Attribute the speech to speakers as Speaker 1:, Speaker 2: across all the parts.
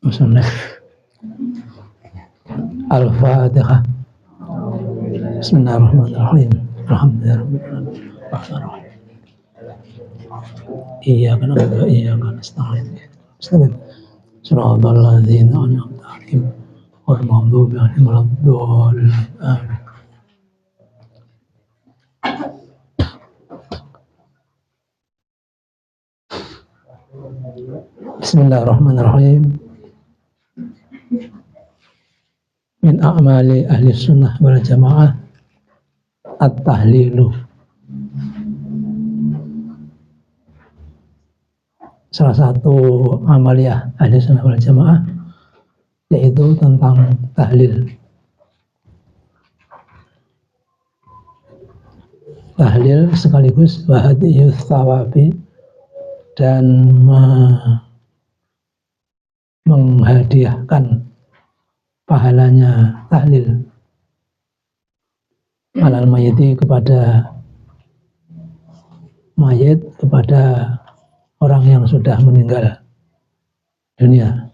Speaker 1: Musannaf Al-Fatihah. Bismillahirrahmanirrahim. Alhamdulillahirabbil alamin. Iyyaka na'budu wa iyyaka nasta'in. Shiratal ladzina an'amta 'alaihim ghairil maghdubi 'alaihim waladdallin. Amin. Bismillahirrahmanirrahim. Min a'mali ahli sunnah wal jamaah at-tahlilu. Salah satu amaliyah ahli sunnah wal jamaah yaitu tentang tahlil. Tahlil sekaligus wahadiyus thawabi, dan menghadiahkan pahalanya tahlil alal mayiti, kepada mayit, kepada orang yang sudah meninggal dunia.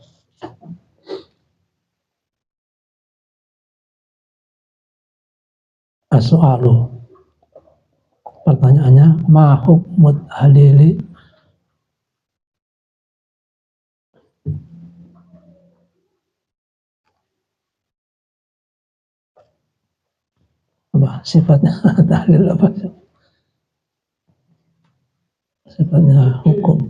Speaker 1: As-so'alu, pertanyaannya, ma hukmut halili, apa sifatnya tahlil, apa sifatnya hukum.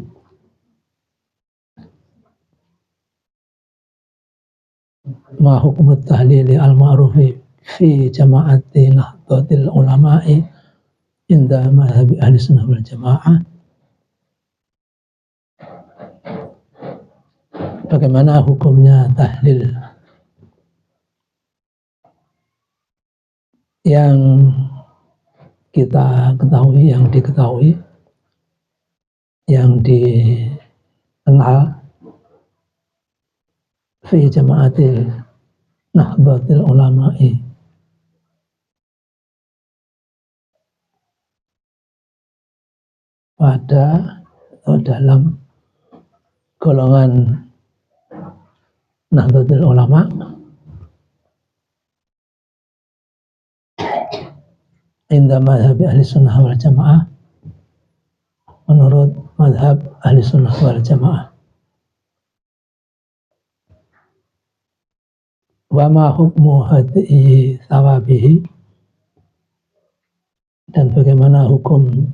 Speaker 1: Ma hukmut tahlili al-ma'rufi fi jama'ati nahdlatil ulama'i inda madhabi ahli sunnah wal jamaah. Bagaimana hukumnya tahlil yang kita ketahui, yang diketahui, yang dikenal fi jama'atil nahdlatil ulama'i, pada atau dalam golongan Nahdlatul Ulama inda madhab ahli sunnah wal jamaah, menurut madhab ahli sunnah wal jamaah. Wa ma hukmu hadi'i thawabihi, dan bagaimana hukum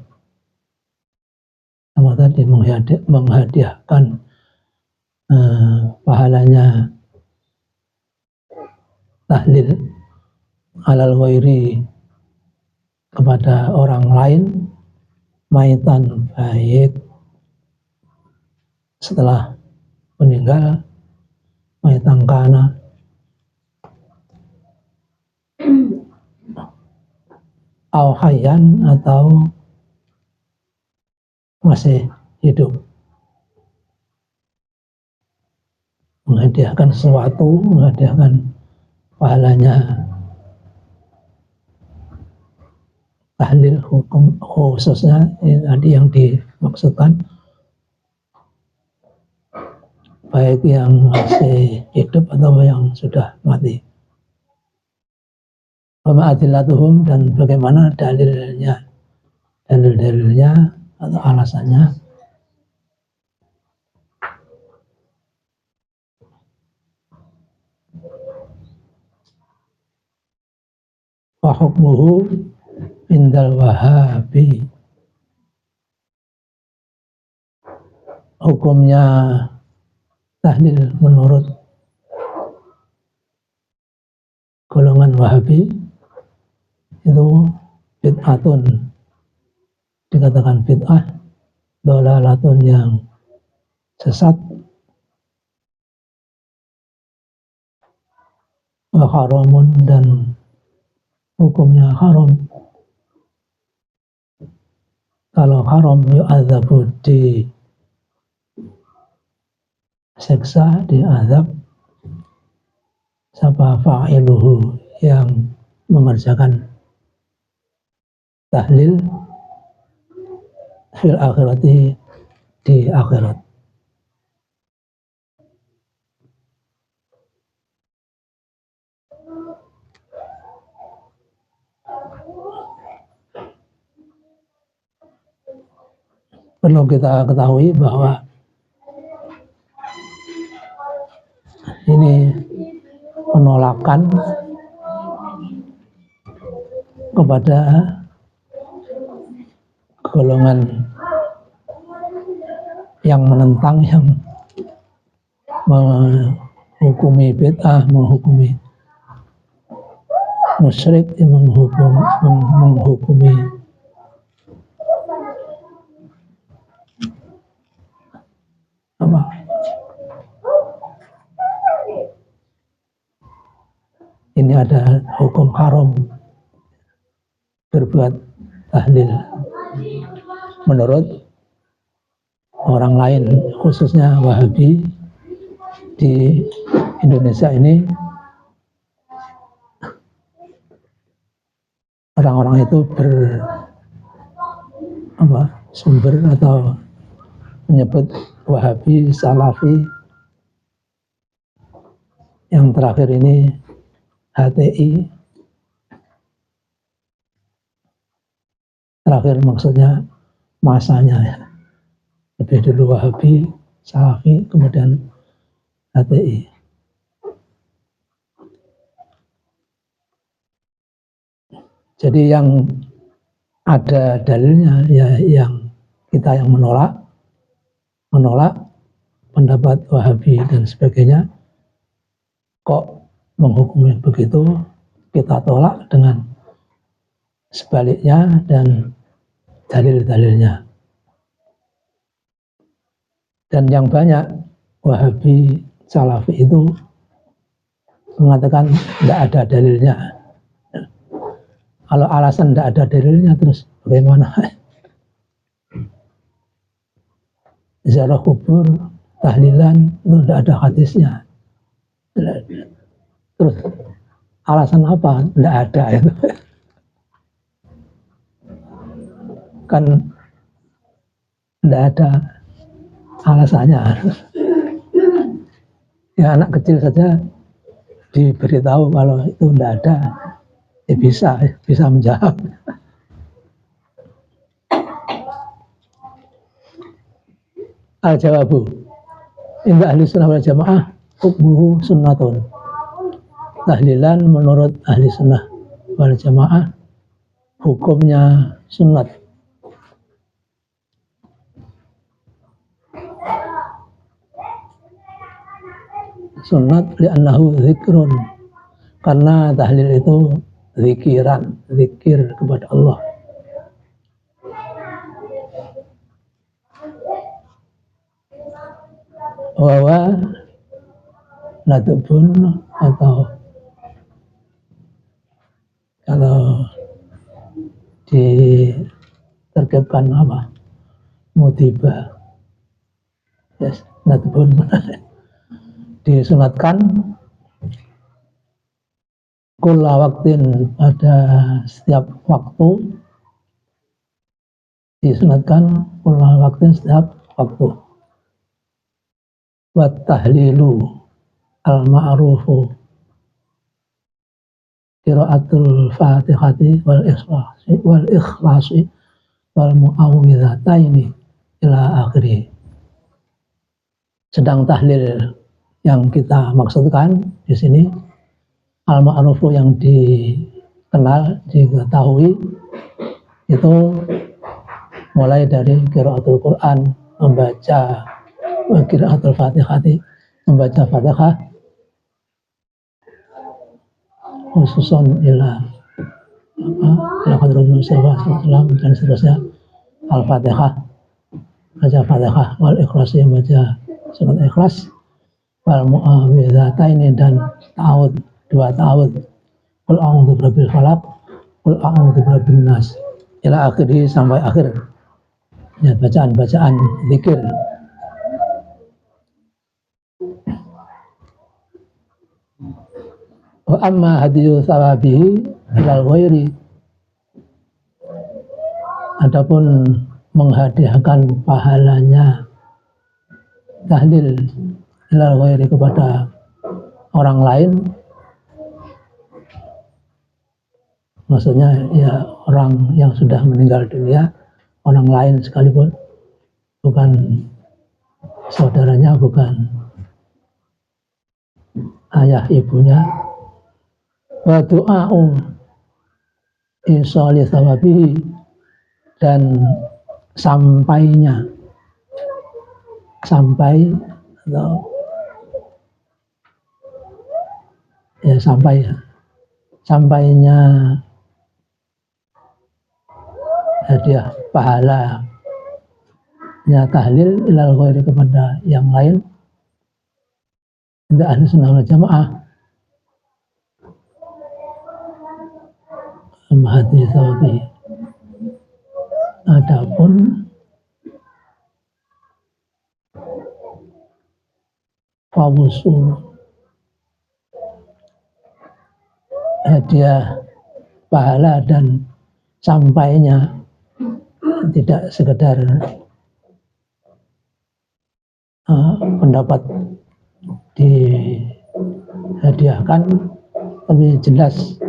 Speaker 1: sama tadi menghadiahkan pahalanya tahlil alal ghairi, kepada orang lain, maitan, baik setelah meninggal, maitan kana au hayyan, atau masih hidup. Menghadiahkan sesuatu, menghadiahkan pahalanya tahlil, hukum khususnya tadi yang dimaksudkan baik yang masih hidup atau yang sudah mati. Wa adillatuhum, dan bagaimana dalilnya atau alasannya. Wa hukmuhu indal wahabi, hukumnya tahlil menurut golongan Wahabi itu bid'atun, dikatakan bid'ah, dolalatun, yang sesat, wa haramun, dan hukumnya haram. Kalau haram, yu'adzabu, disiksa, diazab, sapa fa'iluhu, yang mengerjakan tahlil, fil akhirati, di akhirat. perlu kita ketahui bahwa ini penolakan kepada golongan yang menentang, yang menghukumi bid'ah, menghukumi musyrik, menghukumi apa? Ini ada hukum haram berbuat tahlil menurut orang lain, khususnya Wahabi di Indonesia ini. Orang-orang itu sumber atau menyebut Wahabi, Salafi, yang terakhir ini HTI. Terakhir maksudnya masanya ya. Lebih dulu Wahabi, Salafi, kemudian HTI. Jadi yang ada dalilnya ya yang kita yang menolak pendapat Wahabi dan sebagainya, kok menghukumi begitu, kita tolak dengan sebaliknya dan dalil-dalilnya. Dan yang banyak Wahabi, Salafi itu mengatakan tidak ada dalilnya. Kalau alasan tidak ada dalilnya, terus bagaimana? Ziarah kubur, tahlilan, itu tidak ada hadisnya. Terus alasan apa? Tidak ada itu. Kan tidak ada alasannya. Ya anak kecil saja diberitahu kalau itu tidak ada, ya bisa menjawab. Al-jawabu inda ahli sunnah wal jamaah hukmuhu sunnatun. Tahlilan menurut ahli sunnah wal jamaah hukumnya sunnat. Sunnat li'annahu zikrun, karena tahlil itu zikiran, zikir kepada Allah. Wawa nadubun, atau kalau diterkepkan apa? Mutibah. Yes, nadubun. Disunatkan kulla waktin, pada setiap waktu, disunatkan kulla waktin, setiap waktu. Wa tahlilu al-ma'rufu qiraatul fatihati wal ikhlasi wal mu'awwidhataini ila akhirih. Sedang tahlil yang kita maksudkan di sini, al-ma'rufu yang dikenal, diketahui, itu mulai dari qiraatul Quran, membaca qiraatul Fatihati, membaca Fatihah, khususon ila Rasulullah SAW dan seterusnya, Al-Fatihah, baca Fatihah, wal ikhlasi, baca surat Ikhlas, wal mu'awwidhataini, dan ta'awud, 2 ta'awud, qul a'udzu birabbil falaq, qul a'udzu birabbin nas, ila akhirih, sampai akhir ya, bacaan-bacaan zikir. Wa amma hadiyu thawabihi ilal ghairi, adapun menghadiahkan pahalanya tahlil ilal ghairi, kepada orang lain, maksudnya ya orang yang sudah meninggal dunia, orang lain sekalipun, bukan saudaranya, bukan ayah ibunya. Wa du'a'u isoli sawabihi, dan sampainya, sampai atau ya sampainya hadiah pahalanya tahlil ilal ghairi, kepada yang lain, tidak ahli sunnah wal jamaah, mahadi sawabi. Adapun fawusul, hadiah pahala dan sampainya, tidak sekedar pendapat dihadiahkan, tapi jelas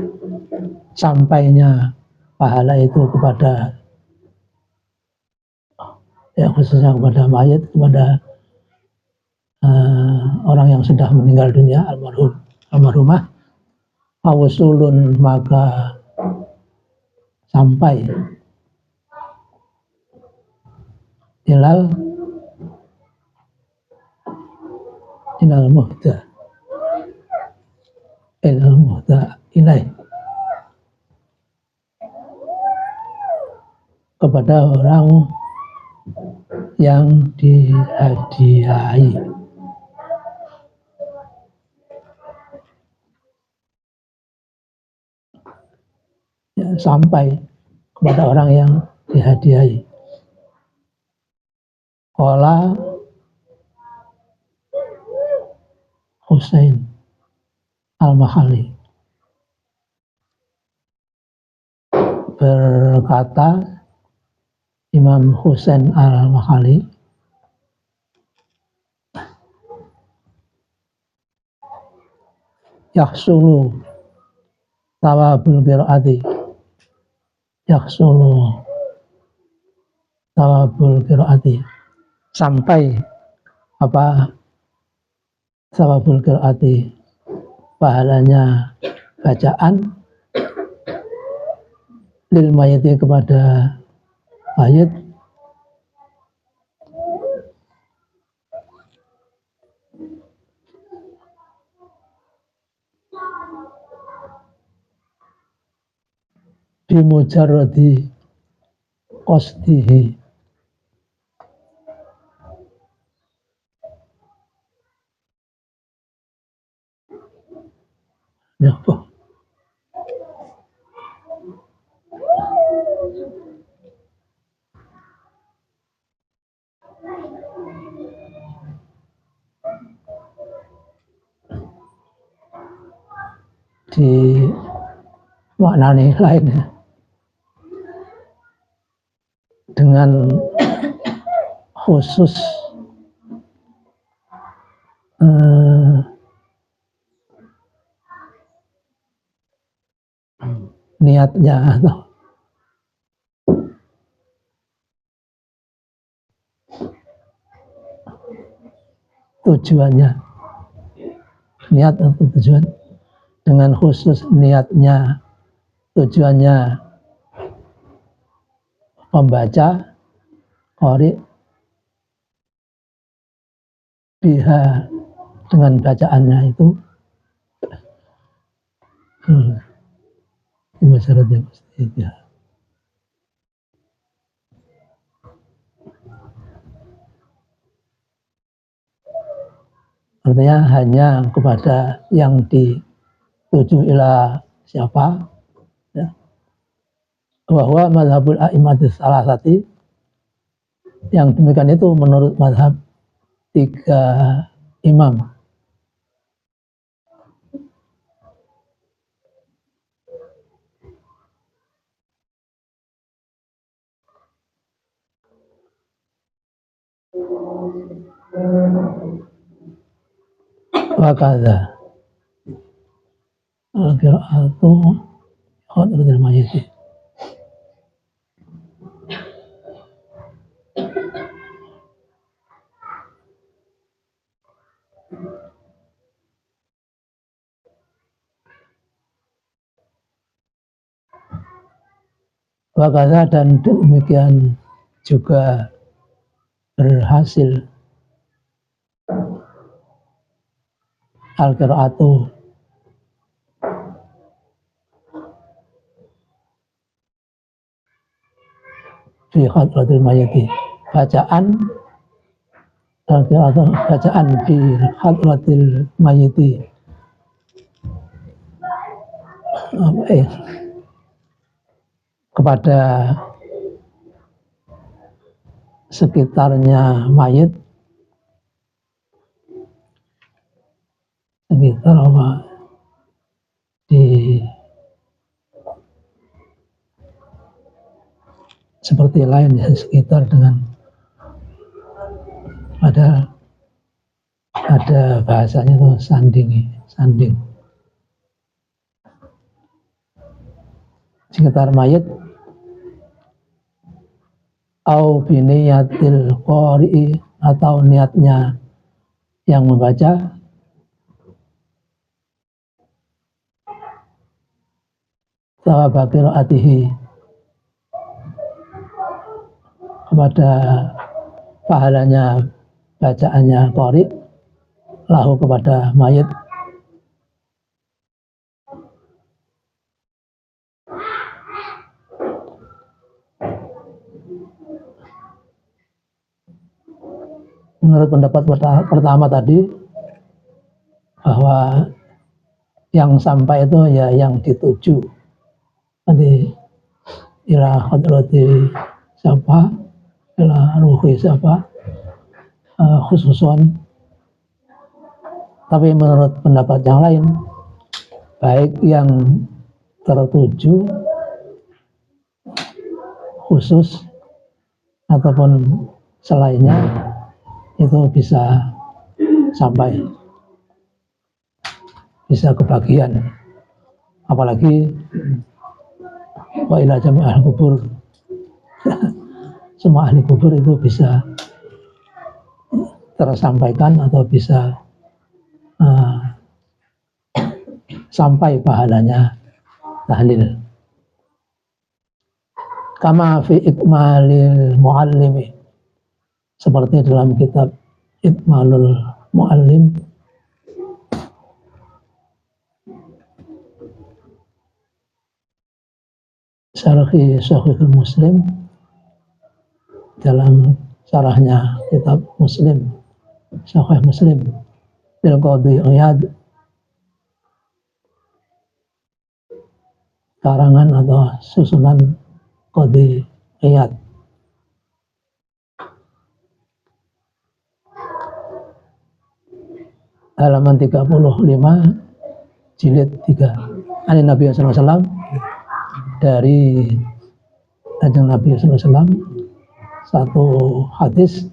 Speaker 1: sampainya pahala itu kepada, ya khususnya kepada mayit, kepada orang yang sudah meninggal dunia, almarhumah. Fawusulun, maka sampai, ilal muhda ilaih, kepada orang yang dihadiahi. Ya, sampai kepada orang yang dihadiahi. Qala Husain al-Mahalli, berkata Imam Husain al-Mahalli, yahsulu thawabul qiraati, yahsulu thawabul qiraati, sampai apa thawabul qiraati, pahalanya bacaan, lil mayiti, kepada mayit, bimujarradi qasdihi, ya apa? Di maknanya lainnya dengan khusus niatnya atau tujuannya, niat atau tujuan, dengan khusus niatnya, tujuannya pembaca, qari, biha, dengan bacaannya itu, masyarakat ya. Artinya hanya kepada yang dituju ila siapa, ya. Bahwa mazhabul a'immatis salasati, yang demikian itu menurut mazhab 3 imam. Wakadha al-qira'atu khadratil mayyit, Wakasa dan demikian juga berhasil al-qiraatu fi hadratil mayiti, bacaan al-qiraatu, bacaan fi hadratil mayiti, kepada sekitarnya mayit, sekitar apa, di seperti lain ya, sekitar dengan ada bahasanya tuh sanding sekitar mayit, au biniyatil qari'i, atau niatnya yang membaca, thawaba qiraatihi, kepada pahalanya bacaannya qari, lahu kepada mayit, menurut pendapat pertama tadi bahwa yang sampai itu ya yang dituju nanti ila hadrati siapa, ila ruhi siapa, khususon. Tapi menurut pendapat yang lain, baik yang tertuju khusus ataupun selainnya itu bisa sampai, bisa kebagian. Apalagi wa ila jami' ahli kubur, semua ahli kubur itu bisa tersampaikan atau bisa sampai pahalanya tahlil. Kama fi ikmalil muallimi, seperti dalam kitab Ikmalul Muallim Syarhi Sahihul Muslim, dalam syarahnya kitab Muslim, Sahih Muslim, bil Qadhi Iyad, karangan atau susunan Qadhi Iyad, halaman 35 jilid 3. Ani Nabi sallallahu alaihi wasallam, dari Kanjeng Nabi sallallahu alaihi wasallam, satu hadis,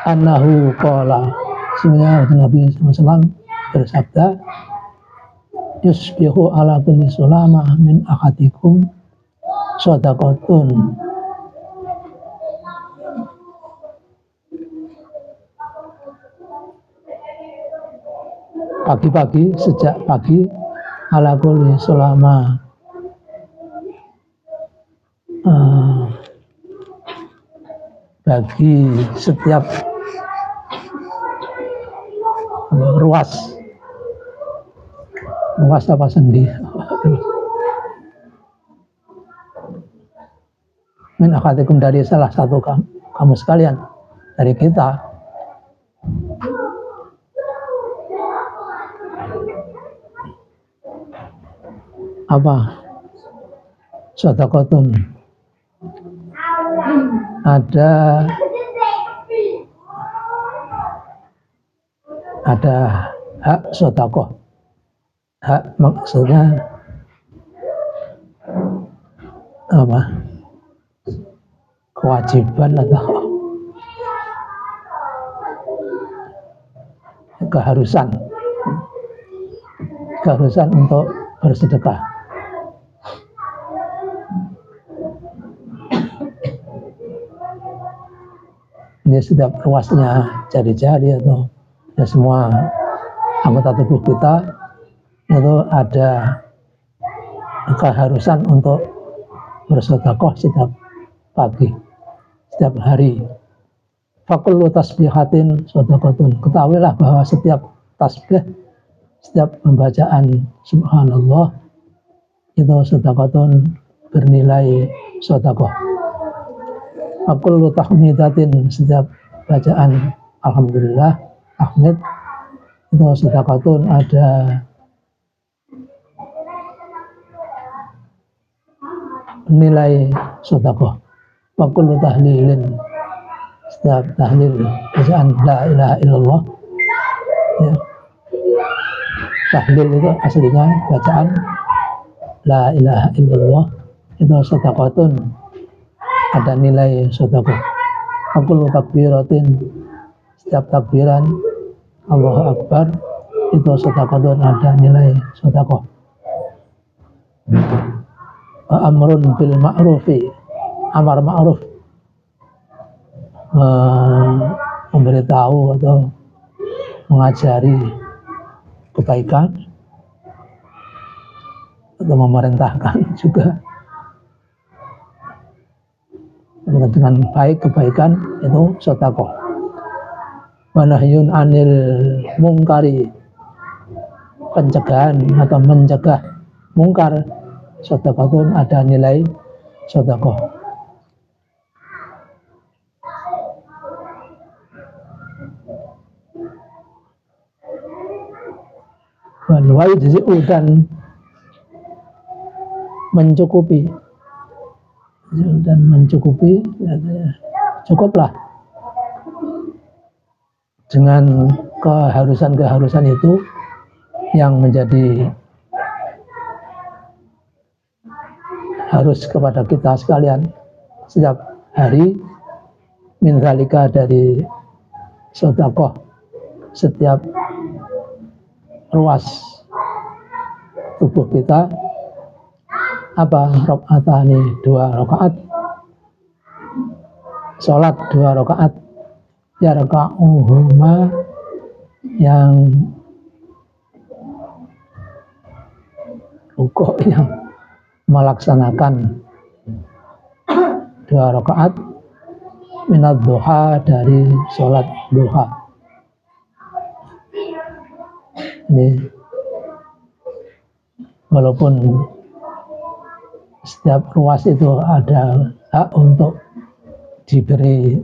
Speaker 1: annahu qala, sebenarnya Nabi sallallahu alaihi wasallam bersabda, yusbihu ala kulli sulama min ahadikum shadaqatun, pagi-pagi, sejak pagi, ala kulli sulama, bagi setiap ruas apa sendi, min akhatikum, dari salah satu kamu sekalian, dari kita, apa, shadaqatun, ada hak sedekah. Hak maksudnya apa? Kewajiban atau keharusan untuk bersedekah. Ini setiap ruasnya jari-jari atau ya semua anggota tubuh kita itu ada keharusan untuk bersedekah setiap pagi, setiap hari. Fakullu tasbihatin sedekatun. Ketahuilah bahwa setiap tasbih, setiap pembacaan subhanallah itu sedekatun, bernilai sedekah. Fakullu tahmidatin, setiap bacaan alhamdulillah, ahmid itu sedekatun, ada nilai sedekah. Wa kullu tahlilin, setiap tahlil bacaan la ilaha illallah ya. Tahlil itu aslinya bacaan la ilaha illallah itu sedekatun, ada nilai sedekah. Wa kullu takbiratin, setiap takbiran Allahu Akbar itu sedekatun, ada nilai sedekah. Amrun bil ma'rufi, amar ma'ruf, memberitahu atau mengajari kebaikan atau memerintahkan juga dengan baik, kebaikan itu sedekah. Wa nahyun anil mungkari, pencegahan atau mencegah mungkar sedekahun, ada nilai sedekah. Wa yujzi'u, dan mencukupi, cukuplah dengan keharusan-keharusan itu yang menjadi harus kepada kita sekalian setiap hari, min zalika, dari sedekah setiap ruas tubuh kita. Apa? Rakaatani, 2 rakaat, sholat 2 rakaat, yarka'uhuma, yang rukuk, yang melaksanakan 2 rakaat, minad duha, dari sholat duha. Ini walaupun setiap ruas itu ada hak untuk diberi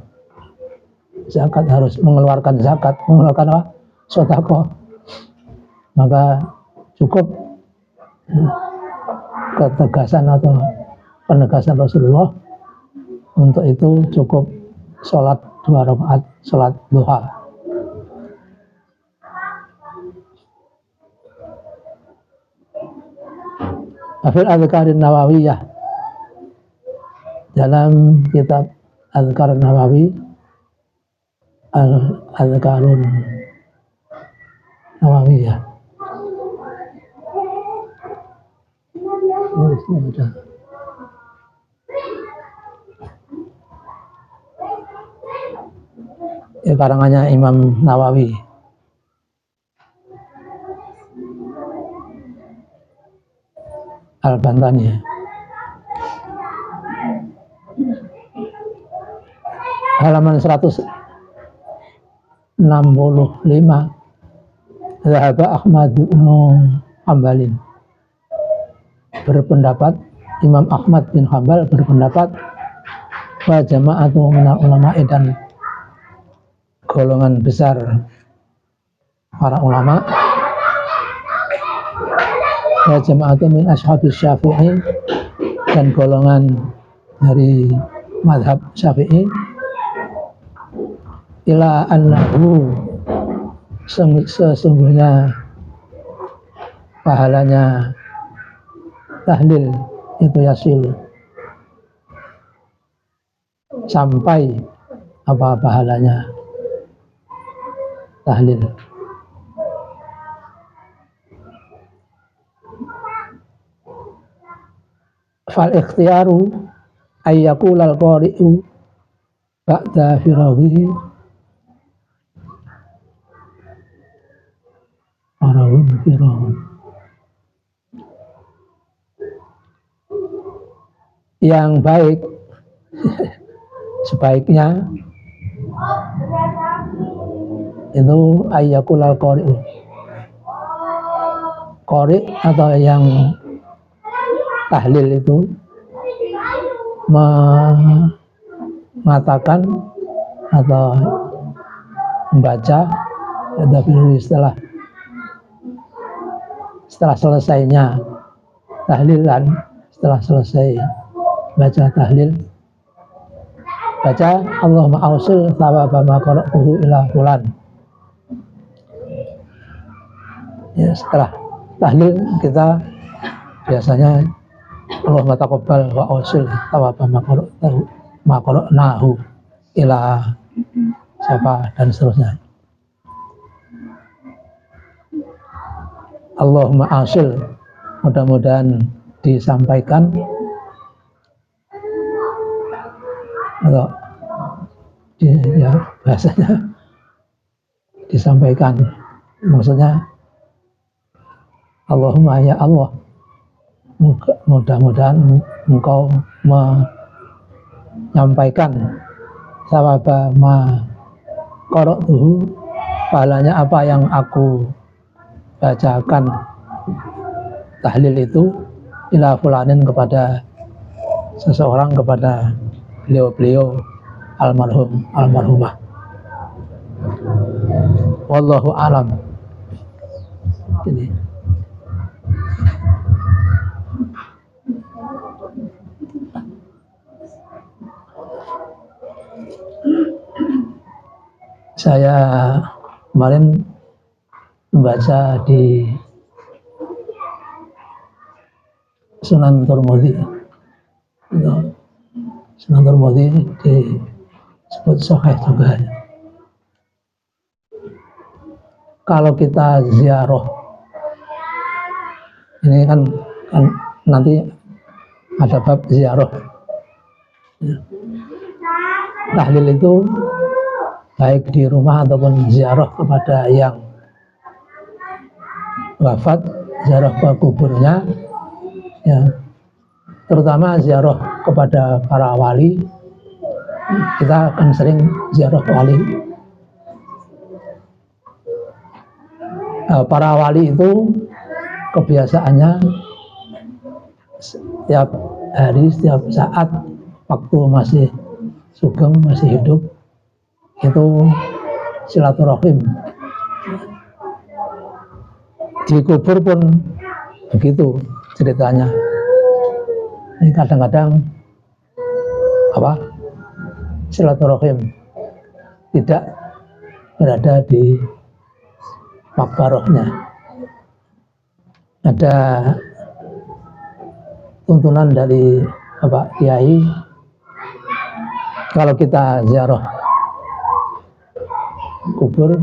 Speaker 1: zakat, harus mengeluarkan zakat, mengeluarkan apa? Sedekah, maka cukup ketegasan atau penegasan Rasulullah untuk itu, cukup sholat 2 rakaat, sholat duha. Afil Adhkarin Nawawiyah, dalam kitab Adhkar Nawawi, Adhkarun Nawawiyah, karangannya Imam Nawawi. Al-Bantani, halaman 165. Zahaba Ahmad bin Hanbalin, berpendapat, Imam Ahmad bin Hanbal berpendapat, wa jama'atu minal ulama'i, dan golongan besar para ulama, wa jama'atu min ashabis Syafi'i, dan golongan dari mazhab Syafi'i, ila annahu, sesungguhnya pahalanya tahlil itu yasil, sampai apa pahalanya tahlil. Fal ikhtiyaru ayyaqulal qari'u, ba'da firaghihi firaghun. Yang baik sebaiknya itu ayyakulal qari'u, qari' atau yang tahlil itu mengatakan atau membaca setelah selesainya tahlilan, setelah selesai baca tahlil, baca Allahumma ausil thawaba ma qara'tuhu ila fulan. Ya, setelah tahlil kita biasanya Allahumma taqabbal wa ausil thawaba ma qara'nahu ila siapa dan seterusnya. Allahumma ausil, mudah-mudahan disampaikan atau ya bahasanya disampaikan, maksudnya Allahumma ya Allah, mudah-mudahan engkau menyampaikan sawaba ma qara'tuhu, pahalanya apa yang aku bacakan tahlil itu ila fulanin, kepada seseorang, kepada beliau-beliau almarhum almarhumah. Wallahu alam. Ini saya kemarin membaca di Sunan Tirmidzi, Sunan Tirmidzi disebut sahih juga. Kalau kita ziarah, ini kan nanti ada bab ziarah. Tahlil itu baik di rumah ataupun ziarah kepada yang wafat, ziarah ke kuburnya, ya, terutama ziarah kepada para wali. Kita akan sering ziarah wali. Para wali itu kebiasaannya setiap hari, setiap saat, waktu masih sugeng, masih hidup, itu silaturahim. Di kubur pun begitu ceritanya. Ini kadang-kadang silaturahim tidak berada di makbarohnya. Ada tuntunan dari Bapak Kiai, kalau kita ziarah kubur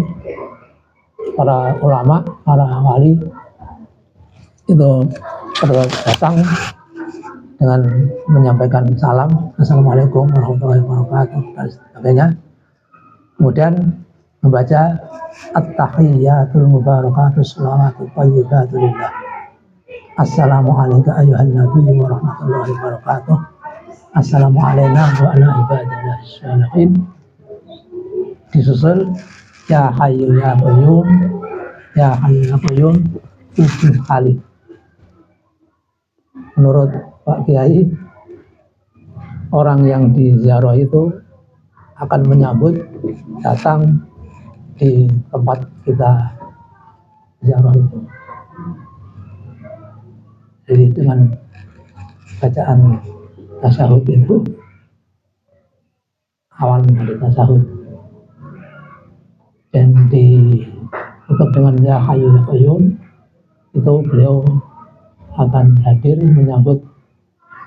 Speaker 1: para ulama, para wali, itu datang dengan menyampaikan salam, assalamualaikum warahmatullahi wabarakatuh dan sebagainya, kemudian membaca at-tahiyyatul mubarakatus salawatut thayyibatu lillah, assalamu alayka ayyuhan nabiyyu wa rahmatullahi wabarakatuh, assalamu alayna wa ala ibadillahi sholihin, disusul ya hayyu ya qayyum, ya hayyu ya qayyum 7 kali. Menurut Pak Kiai, orang yang diziarah itu akan menyambut datang di tempat kita ziarah itu. Jadi dengan bacaan tasyahud itu, awal dari tasyahud, dan ditutup dengan ya hayyu ya qayyum, itu beliau akan hadir menyambut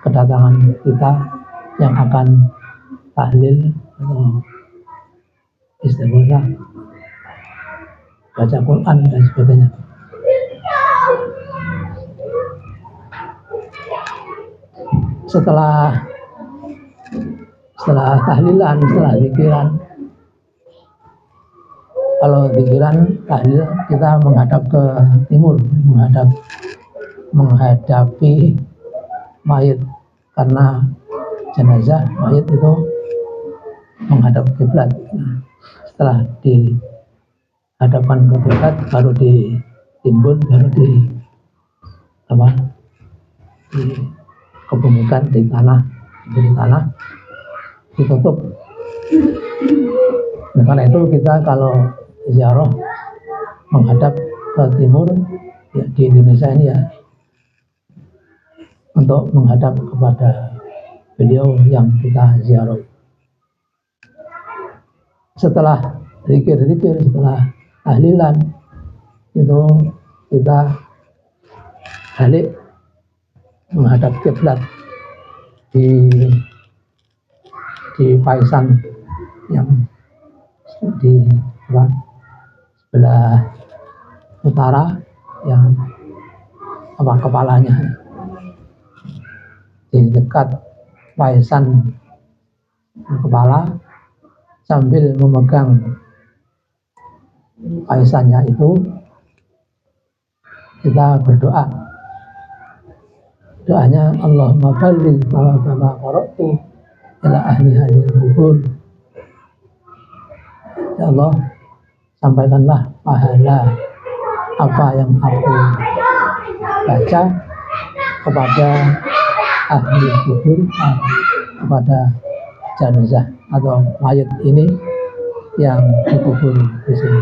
Speaker 1: kedatangan kita yang akan tahlil atau istighotsah, baca Quran dan sebagainya. Setelah setelah tahlilan, setelah zikiran. Kalau zikiran tahlil kita menghadap ke timur, menghadapi mayit, karena jenazah mayit itu menghadap kiblat. Setelah dihadapkan ke kiblat baru ditimbun, baru dikebumikan di tanah, ditutup. Nah, karena itu kita kalau ziarah menghadap ke timur ya, di Indonesia ini ya, untuk menghadap kepada beliau yang kita ziarah. Setelah zikir, setelah tahlilan itu kita balik menghadap kiblat di paisan yang di sebelah utara, yang kepalanya di dekat paisan kepala, sambil memegang paisannya itu kita berdoa. Doanya Allahumma balligh ma qara'tu ila ahli hadhil qubur. Ya Allah, sampaikanlah pahala apa yang aku baca kepada ahli kubur, kepada jenazah atau mayat ini yang dikubur di sini.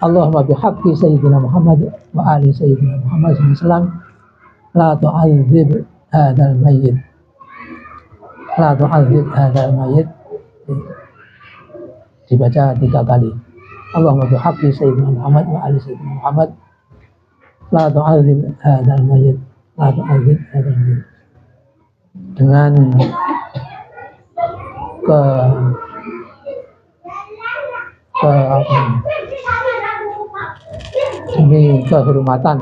Speaker 1: Allahumma bihaqqi sayyidina Muhammad wa ali sayyidina Muhammad SAW, la tu'adzib hadzal mayyit, la tu'adzib hadzal mayyit, dibaca 3 kali. Allahumma bihaqqi sayyidina Muhammad wa ali sayyidina Muhammad, la tu'adzib hadzal mayyit, la tu'adzib hadzal mayyit. Dengan demi kehormatan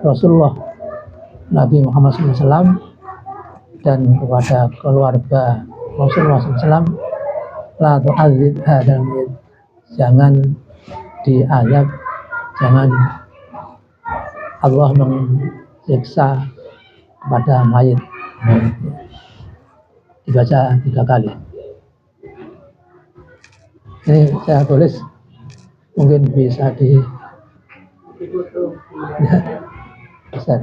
Speaker 1: Rasulullah Nabi Muhammad SAW dan kepada keluarga Rasulullah SAW, la tu'adzib hadzal mayyit, jangan diazab, jangan Allah mensiksa kepada mayit. Dibaca 3 kali. Ini saya tulis, mungkin bisa ya, bisa.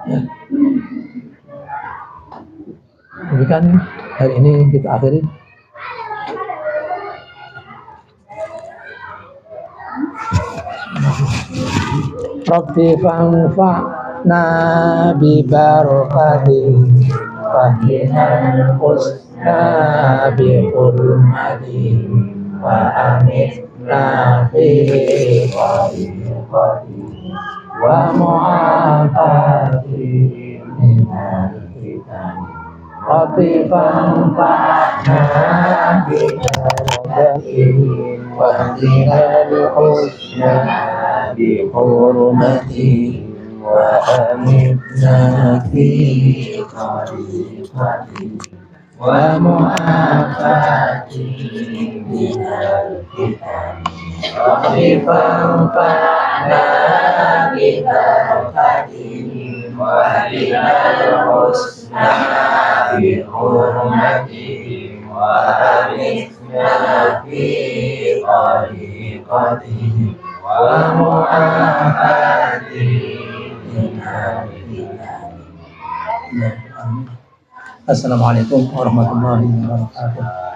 Speaker 1: Ya. Demikian hari ini kita akhiri. Rabbi fanfa'na bi barakati fahinal husna bi hurmati wa amitna fi qadimati wa mu'afati minal fitani. Rabbi fanfa'na bi barakati fahinal husna bihurmati wa amitna fi qaribati wa mu'afati minal fitani. Rabbi fanfa'na bi barakati wa binal husna bihurmati wa amitna fi qaribati wa mu'afati minal fitani. Assalamualaikum warahmatullahi wabarakatuh.